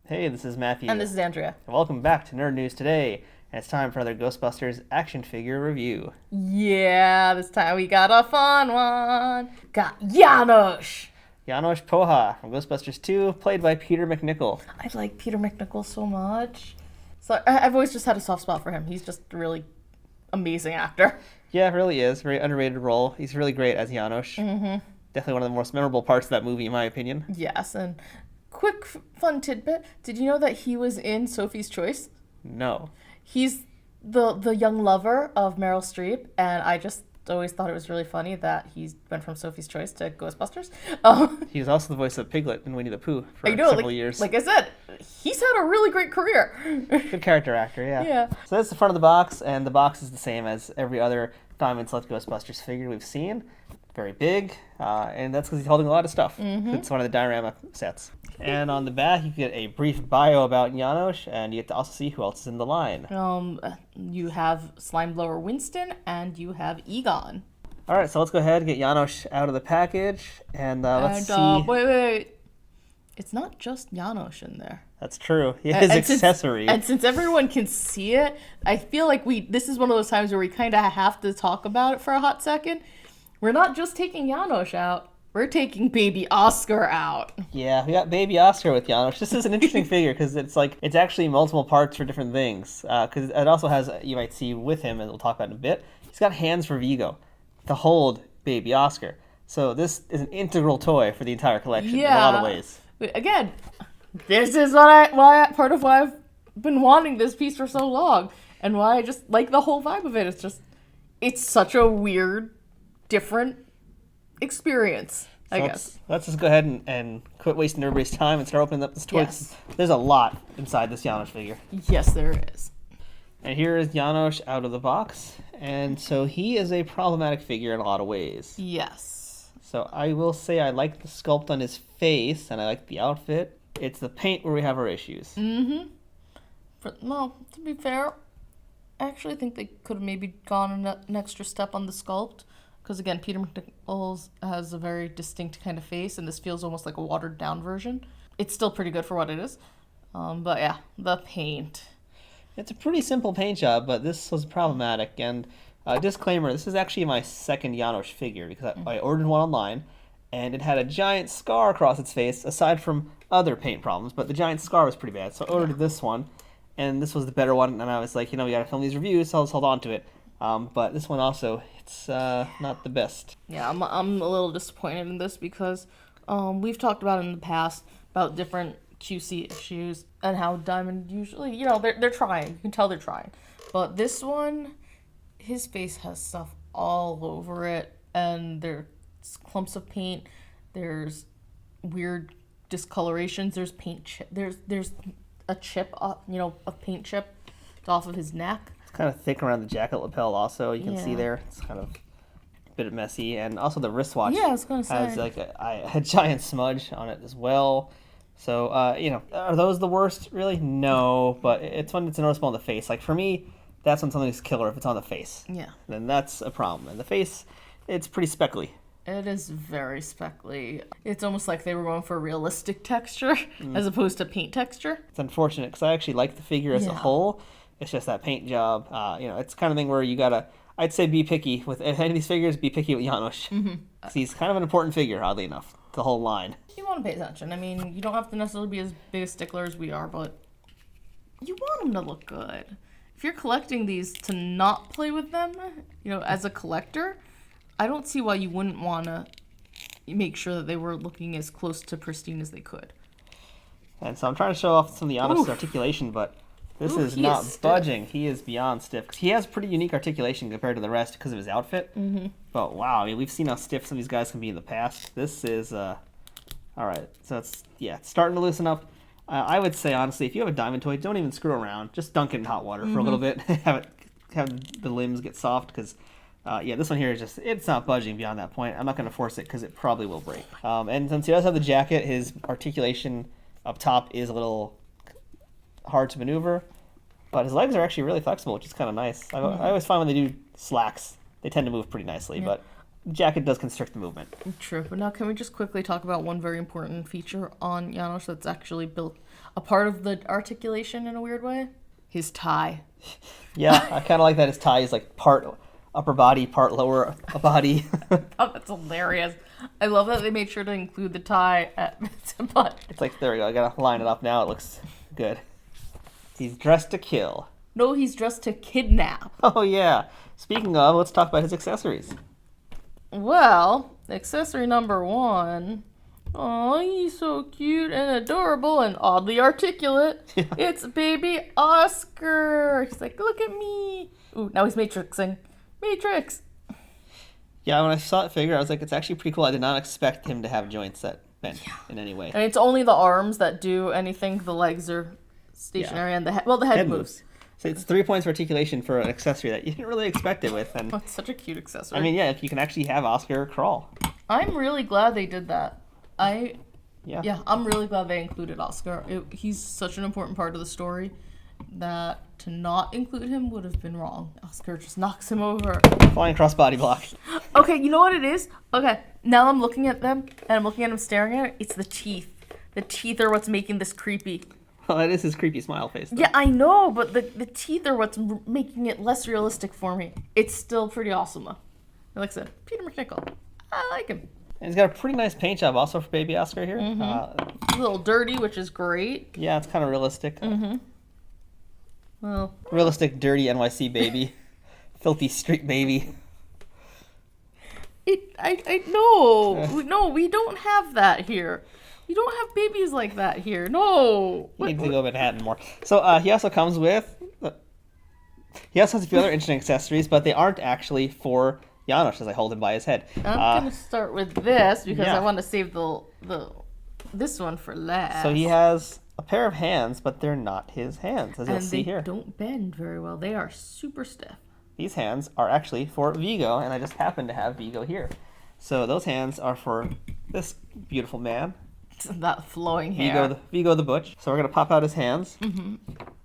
Hey, this is Matthew. And this is Andrea. Welcome back to Nerd News Today. And it's time for another Ghostbusters action figure review. Yeah, this time we got a fun one. Got Janosz. Janosz Poha from Ghostbusters 2, played by Peter MacNicol. I like Peter MacNicol so much. So I've always just had a soft spot for him. He's just a really amazing actor. Yeah, it really is. Very underrated role. He's really great as Janosz. Mm-hmm. Definitely one of the most memorable parts of that movie, in my opinion. Yes, and quick fun tidbit. Did you know that he was in Sophie's Choice? No. He's the young lover of Meryl Streep, and I just always thought it was really funny that he went from Sophie's Choice to Ghostbusters. He was also the voice of Piglet in Winnie the Pooh for several years. Like I said, he's had a really great career. Good character actor, yeah. Yeah. So that's the front of the box, and the box is the same as every other Diamond Select Ghostbusters figure we've seen. Very big, and that's because he's holding a lot of stuff. Mm-hmm. It's one of the diorama sets. And on the back, you get a brief bio about Janosz, and you get to also see who else is in the line. You have Slime Blower Winston, and you have Egon. All right, so let's go ahead and get Janosz out of the package, and let's see. Wait. It's not just Janosz in there. That's true. He has accessories. And since everyone can see it, I feel like this is one of those times where we kind of have to talk about it for a hot second. We're not just taking Janosz out. We're taking baby Oscar out. Yeah, we got baby Oscar with Janosz. This is an interesting figure because it's actually multiple parts for different things. Because it also has, you might see with him, and we'll talk about in a bit, he's got hands for Vigo to hold baby Oscar. So this is an integral toy for the entire collection in a lot of ways. Again, this is part of why I've been wanting this piece for so long, and why I just like the whole vibe of it. It's such a weird, different experience, I guess. Let's just go ahead and quit wasting everybody's time and start opening up this toy. Yes. There's a lot inside this Janosz figure. Yes, there is. And here is Janosz out of the box. And so he is a problematic figure in a lot of ways. Yes. So I will say I like the sculpt on his face, and I like the outfit. It's the paint where we have our issues. Mm-hmm. To be fair, I actually think they could have maybe gone an extra step on the sculpt. Because again, Peter MacNicol has a very distinct kind of face, and this feels almost like a watered down version. It's still pretty good for what it is. But yeah, the paint. It's a pretty simple paint job, but this was problematic. And disclaimer, this is actually my second Janosz figure, because I ordered one online, and it had a giant scar across its face, aside from other paint problems, but the giant scar was pretty bad. So I ordered this one, and this was the better one, and I was like, we gotta film these reviews, so I'll just hold on to it. But this one also, it's not the best. Yeah, I'm a little disappointed in this because we've talked about in the past about different QC issues and how Diamond usually, they're trying. You can tell they're trying. But this one, his face has stuff all over it, and there's clumps of paint. There's weird discolorations. There's paint. There's a chip, a paint chip off of his neck. Kind of thick around the jacket lapel also, you can see there. It's kind of a bit messy. And also the wristwatch has like a giant smudge on it as well. So, are those the worst? Really? No, but it's when it's noticeable on the face. Like for me, that's when something's killer if it's on the face. Yeah. Then that's a problem. And the face, it's pretty speckly. It is very speckly. It's almost like they were going for realistic texture as opposed to paint texture. It's unfortunate because I actually like the figure as a whole. It's just that paint job. It's the kind of thing where you gotta, I'd say, be picky with any of these figures. Be picky with Janosz. Mm-hmm. He's kind of an important figure, oddly enough. The whole line. You want to pay attention. I mean, you don't have to necessarily be as big a stickler as we are, but you want them to look good. If you're collecting these to not play with them, as a collector, I don't see why you wouldn't want to make sure that they were looking as close to pristine as they could. And so I'm trying to show off some of the Janosz's articulation, but this is not budging. He is beyond stiff. He has pretty unique articulation compared to the rest because of his outfit. Mm-hmm. But wow, we've seen how stiff some of these guys can be in the past. This is, all right. So it's starting to loosen up. I would say, honestly, if you have a Diamond toy, don't even screw around. Just dunk it in hot water for a little bit. have the limbs get soft because, this one here is it's not budging beyond that point. I'm not going to force it because it probably will break. And since he does have the jacket, his articulation up top is a little hard to maneuver, but his legs are actually really flexible, which is kind of nice. I always find when they do slacks, they tend to move pretty nicely. But jacket does constrict the movement. True, but now can we just quickly talk about one very important feature on Janosz that's actually built a part of the articulation in a weird way? His tie. Yeah, I kind of like that his tie is like part upper body, part lower body. Oh, that's hilarious. I love that they made sure to include the tie at but It's like, there we go, I gotta line it up now, it looks good. He's dressed to kill. No, he's dressed to kidnap. Oh yeah. Speaking of, let's talk about his accessories. Well, accessory number 1. Oh, he's so cute and adorable and oddly articulate. Yeah. It's baby Oscar. He's like, look at me. Ooh, now he's matrixing. Matrix. Yeah, when I saw that figure, I was like, it's actually pretty cool. I did not expect him to have joints that bent in any way. And it's only the arms that do anything. The legs are stationary and the head, well, the head moves. So it's 3 points for articulation for an accessory that you didn't really expect it with. And Oh, it's such a cute accessory. I mean, yeah, if you can actually have Oscar crawl. I'm really glad they did that. Yeah. I'm really glad they included Oscar. He's such an important part of the story that to not include him would have been wrong. Oscar just knocks him over. Flying cross body block. Okay, you know what it is? Okay, now I'm looking at them, and I'm looking at him staring at it. It's the teeth. The teeth are what's making this creepy. Well, that is his creepy smile face, though. Yeah, I know, but the teeth are what's making it less realistic for me. It's still pretty awesome, though. Like I said, Peter McNichol. I like him. And he's got a pretty nice paint job also for baby Oscar here. A little dirty, which is great. Yeah, it's kind of realistic. Well, Realistic, dirty NYC baby. Filthy street baby. No, we don't have that here. We don't have babies like that here. No. He needs to go Manhattan more. So he also comes with... he also has a few other interesting accessories, but they aren't actually for Janosz as I hold him by his head. I'm gonna start with this because yeah. I want to save this one for last. So he has a pair of hands, but they're not his hands, as you'll see here. And they don't bend very well. They are super stiff. These hands are actually for Vigo, and I just happen to have Vigo here. So those hands are for this beautiful man. That flowing hair. Vigo the Butch. So we're going to pop out his hands.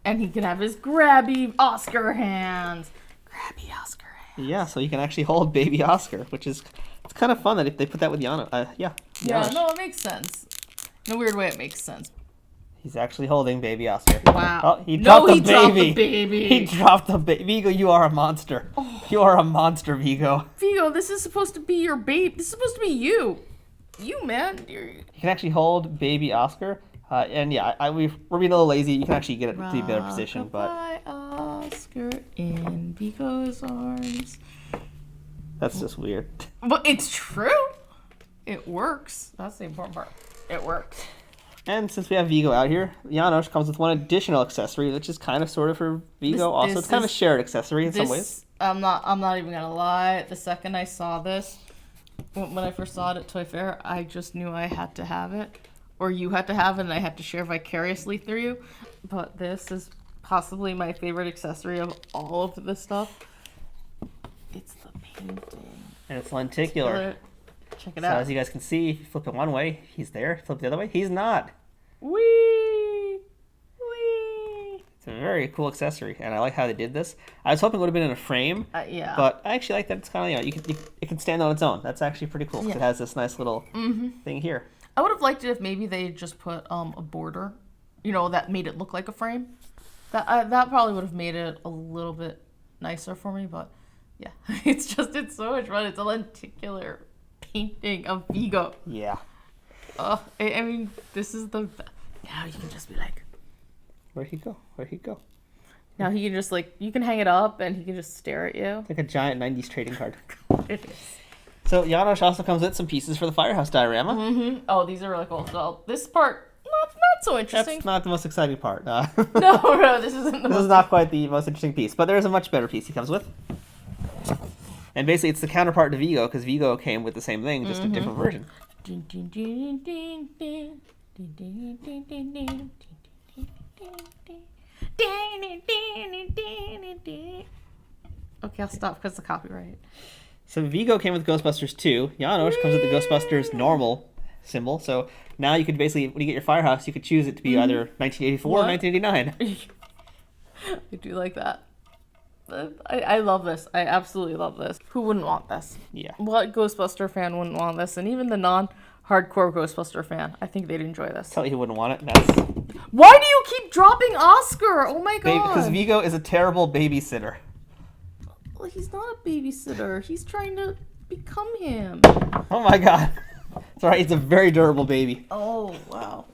And he can have his grabby Oscar hands. Grabby Oscar hands. Yeah, so you can actually hold baby Oscar, which is... It's kind of fun that if they put that with Janosz. Yeah, Janosz. no, it makes sense. In a weird way, it makes sense. He's actually holding baby Oscar. Wow. Oh, he dropped the baby. Dropped the baby. He dropped the baby. Vigo, you are a monster. Oh. You are a monster, Vigo. Vigo, this is supposed to be your baby. This is supposed to be you. You, man. You can actually hold baby Oscar. And yeah, we're being a little lazy. You can actually get it to be a better position. But Oscar in Vigo's arms. That's just weird. But it's true. It works. That's the important part. It works. And since we have Vigo out here, Janosz comes with one additional accessory, which is kind of sort of for Vigo. It's kind of a shared accessory in some ways. I'm not even gonna lie. The second I saw this, when I first saw it at Toy Fair, I just knew I had to have it, or you had to have it, and I had to share vicariously through you. But this is possibly my favorite accessory of all of this stuff. It's the painting. And it's lenticular. Check it So out. as you guys can see, if you flip it one way, he's there. Flip the other way, he's not. Wee! It's a very cool accessory, and I like how they did this. I was hoping it would have been in a frame, Yeah. but I actually like that it's kind of, it can stand on its own. That's actually pretty cool, because it has this nice little thing here. I would have liked it if maybe they just put a border, that made it look like a frame. That probably would have made it a little bit nicer for me, but yeah. It's so much fun. It's a lenticular painting of Vigo. Yeah. I mean, this is the... Now you can just be like... Where'd he go? Now he can just you can hang it up and he can just stare at you. Like a giant 90s trading card. It is. So Janosz also comes with some pieces for the Firehouse Diorama. Oh, these are really cool. So this part, not so interesting. That's not the most exciting part. No, this isn't This is not quite the most interesting piece, but there's a much better piece he comes with. And basically it's the counterpart to Vigo, because Vigo came with the same thing, just a different version. Okay, I'll stop because of the copyright. So Vigo came with Ghostbusters 2. Janosz comes with the Ghostbusters normal symbol. So now you could basically, when you get your Firehouse, you could choose it to be either 1984 or 1989. I do like that. I love this. I absolutely love this. Who wouldn't want this? Yeah. What Ghostbuster fan wouldn't want this? And even the non-hardcore Ghostbuster fan, I think they'd enjoy this. Tell you who wouldn't want it. That's Why do you keep dropping Oscar? Oh my god. because Vigo is a terrible babysitter. Well, he's not a babysitter. He's trying to become him. Oh my god. It's alright, he's a very durable baby. Oh, wow.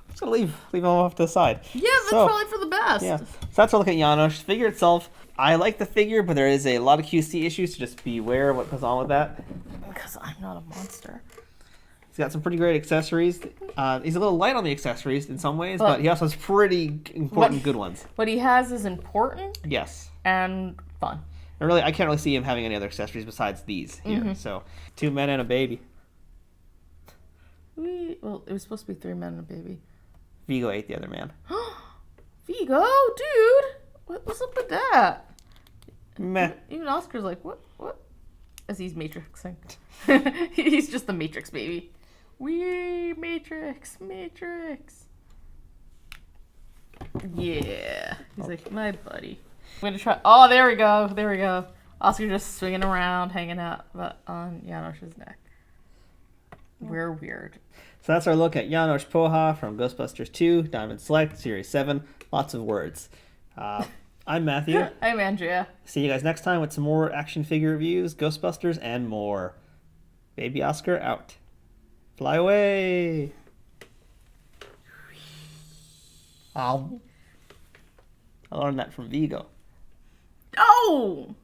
Just gonna leave him off to the side. Yeah, that's probably for the best. Yeah. So that's our look at Janosz. Figure itself, I like the figure, but there is a lot of QC issues, so just be aware of what goes on with that. Because I'm not a monster. He's got some pretty great accessories. He's a little light on the accessories in some ways, but he also has pretty important good ones. What he has is important. Yes. And fun. And really, I can't really see him having any other accessories besides these here. So, 2 men and a baby. Well, it was supposed to be 3 men and a baby. Vigo ate the other man. Vigo, dude! What's up with that? Meh. Even Oscar's like, what? As he's matrixing. He's just the Matrix baby. We Matrix. Yeah. He's like, my buddy. I'm gonna try. Oh, there we go. Oscar just swinging around, hanging out on Janosz's neck. We're weird. So that's our look at Janosz Poha from Ghostbusters 2, Diamond Select, Series 7. Lots of words. I'm Matthew. I'm Andrea. See you guys next time with some more action figure reviews, Ghostbusters, and more. Baby Oscar out. Fly away. I learned that from Vigo. Oh!